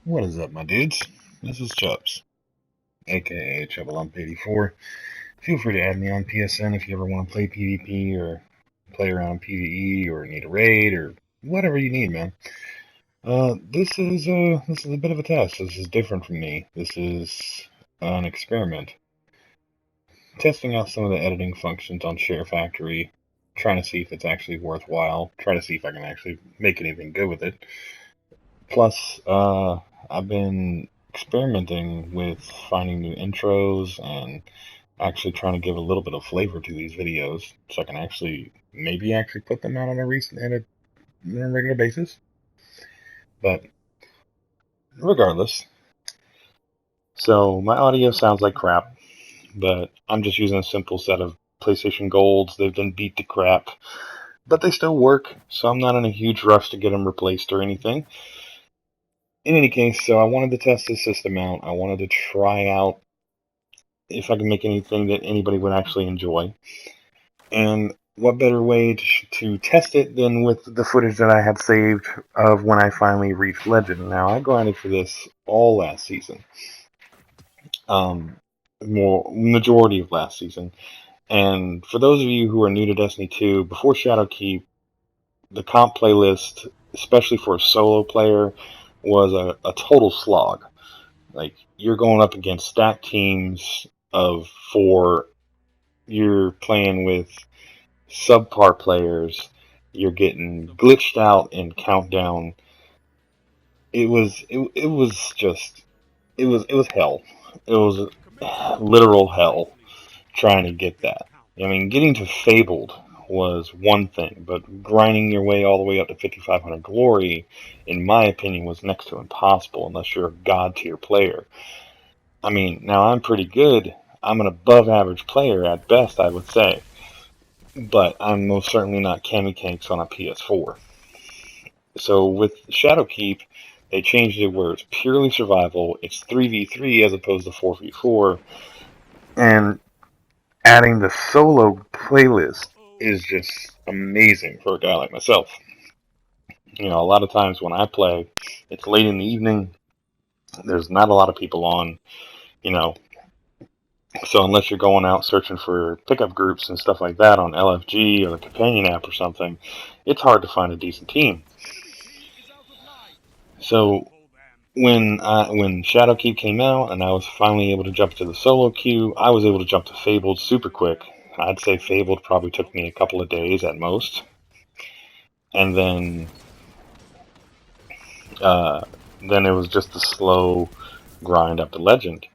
What is up, my dudes? This is Chubbs, aka Chubbalump84. Feel free to add me on PSN if you ever want to play PvP or play around PvE or need a raid or whatever you need, man. This is a bit of a test. This is different from me. This is an experiment, testing out some of the editing functions on ShareFactory, trying to see if it's actually worthwhile. Try to see if I can actually make anything good with it. Plus, I've been experimenting with finding new intros and actually trying to give a little bit of flavor to these videos so I can maybe put them out on a regular basis. But regardless, so my audio sounds like crap, but I'm just using a simple set of PlayStation Golds. They've been beat to crap, but they still work, so I'm not in a huge rush to get them replaced or anything. In any case, so I wanted to test this system out. I wanted to try out if I can make anything that anybody would actually enjoy. And what better way to test it than with the footage that I had saved of when I finally reached Legend. Now, I grinded for this all last season. Majority of last season. And for those of you who are new to Destiny 2, before Shadowkeep, the comp playlist, especially for a solo player, was a total slog. Like, you're going up against stacked teams of 4. You're playing with subpar players. You're getting glitched out in countdown. It was hell. It was literal hell trying to get that. I mean, getting to Fabled was one thing, but grinding your way all the way up to 5500 Glory, in my opinion, was next to impossible unless you're a god tier player. I mean, now I'm pretty good. I'm an above average player at best, I would say. But I'm most certainly not Cammy Kanks on a PS4. So with Shadowkeep, they changed it where it's purely survival. It's 3v3 as opposed to 4v4. And adding the solo playlist is just amazing for a guy like myself. You know, a lot of times when I play, it's late in the evening. There's not a lot of people on, you know. So unless you're going out searching for pickup groups and stuff like that on LFG or the companion app or something, it's hard to find a decent team. So when Shadowkeep came out and I was finally able to jump to the solo queue, I was able to jump to Fabled super quick. I'd say Fabled probably took me a couple of days at most. And then it was just a slow grind up to Legend,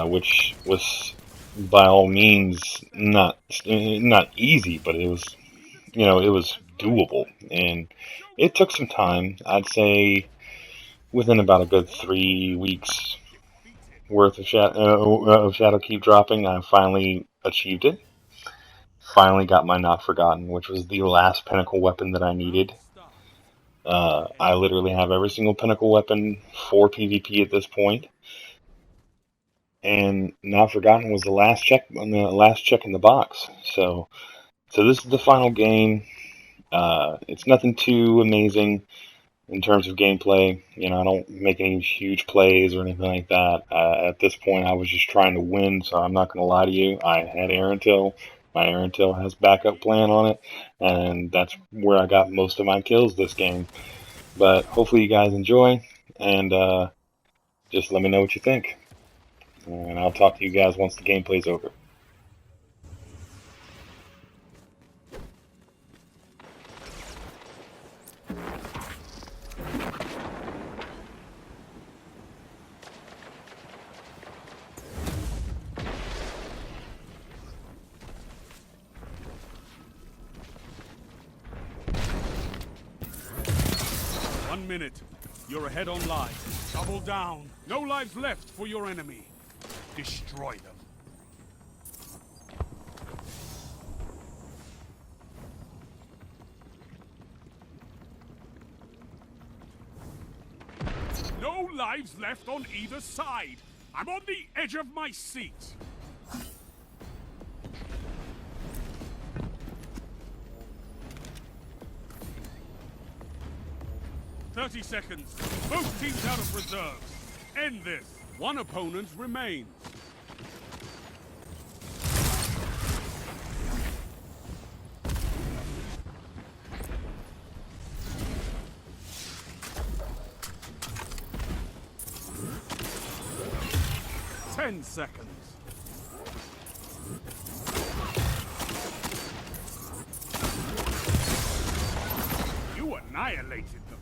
which was by all means not easy, but it was doable, and it took some time. I'd say within about a good 3 weeks worth of Shadowkeep dropping, I finally achieved it. Finally got my Not Forgotten, which was the last pinnacle weapon that I needed. I literally have every single pinnacle weapon for PvP at this point. And Not Forgotten was the last check in the box. So this is the final game. It's nothing too amazing in terms of gameplay. You know, I don't make any huge plays or anything like that. At this point, I was just trying to win, so I'm not going to lie to you. I had Aerontil. My Aerontil has backup plan on it, and that's where I got most of my kills this game. But hopefully you guys enjoy, and just let me know what you think. And I'll talk to you guys once the gameplay's over. One minute. You're ahead on lives. Double down. No lives left for your enemy. Destroy them. No lives left on either side. I'm on the edge of my seat. 30 seconds. Both teams out of reserves. End this. One opponent remains. Ten seconds. You annihilated them.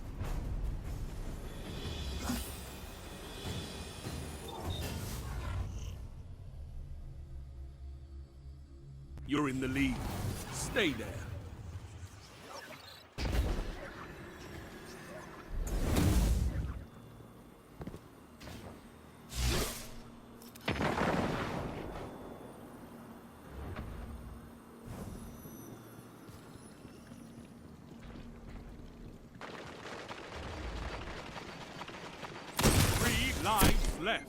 You're in the lead. Stay there. Lives left.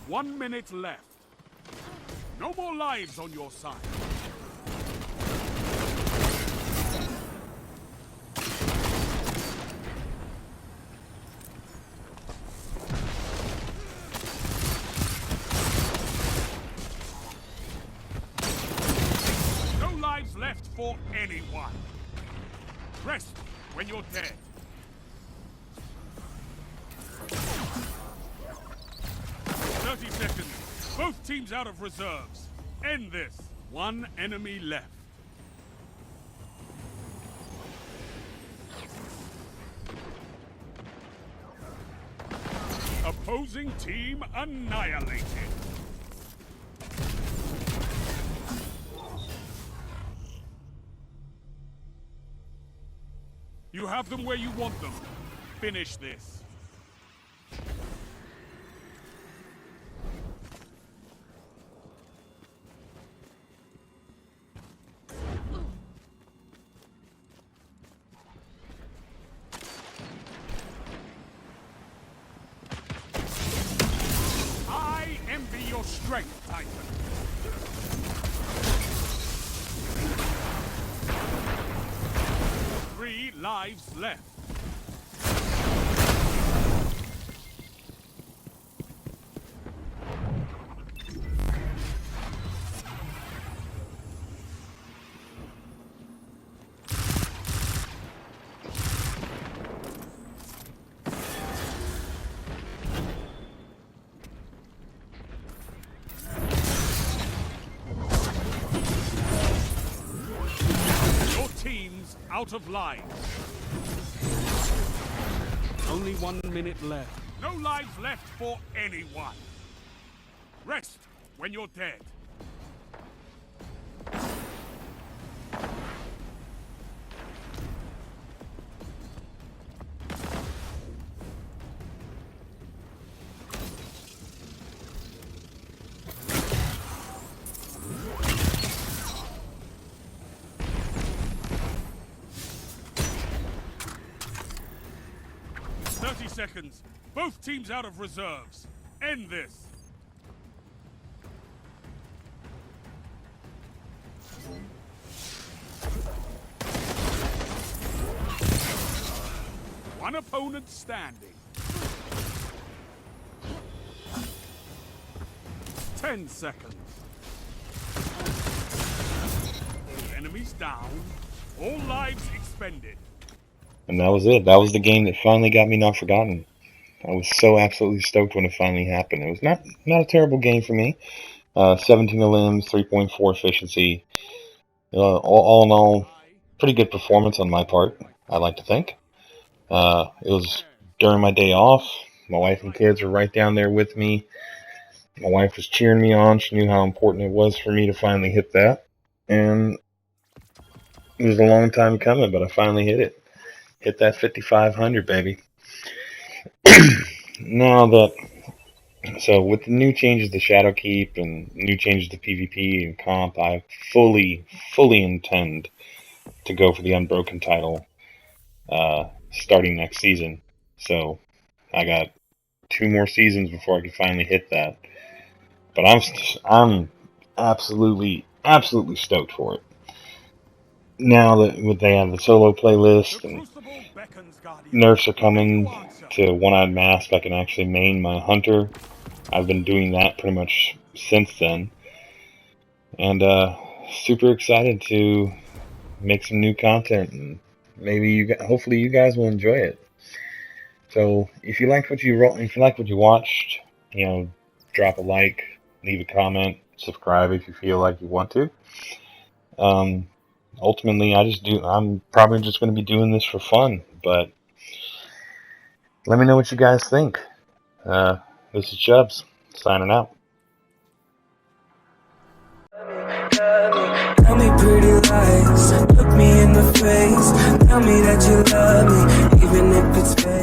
One minute left. No more lives on your side. No lives left for anyone. Rest when you're dead. Seconds. Both teams out of reserves. End this. One enemy left. Opposing team annihilated. You have them where you want them. Finish this. Your strength, Titan. Three lives left. Out of line. Only 1 minute left. No lives left for anyone. Rest when you're dead. Seconds. Both teams out of reserves. End this. One opponent standing. 10 seconds. All enemies down. All lives expended. And that was it. That was the game that finally got me not forgotten. I was so absolutely stoked when it finally happened. It was not a terrible game for me. 17 limbs, 3.4 efficiency. All in all, pretty good performance on my part, I like to think. It was during my day off. My wife and kids were right down there with me. My wife was cheering me on. She knew how important it was for me to finally hit that. And it was a long time coming, but I finally hit it. Hit that 5,500, baby. Now that, so with the new changes to Shadowkeep and new changes to PvP and comp, I fully intend to go for the Unbroken title starting next season. So I got 2 more seasons before I can finally hit that. But I'm absolutely stoked for it. Now that they have the solo playlist and nerfs are coming to One-Eyed Mask, I can actually main my hunter. I've been doing that pretty much since then. And super excited to make some new content, and hopefully you guys will enjoy it. So if you liked what you watched, drop a like, leave a comment, subscribe if you feel like you want to. Ultimately, I'm probably just going to be doing this for fun, but let me know what you guys think. This is Chubbs, signing out. Tell me pretty lies, look me in the face. Tell me that you love me, even if it's fake.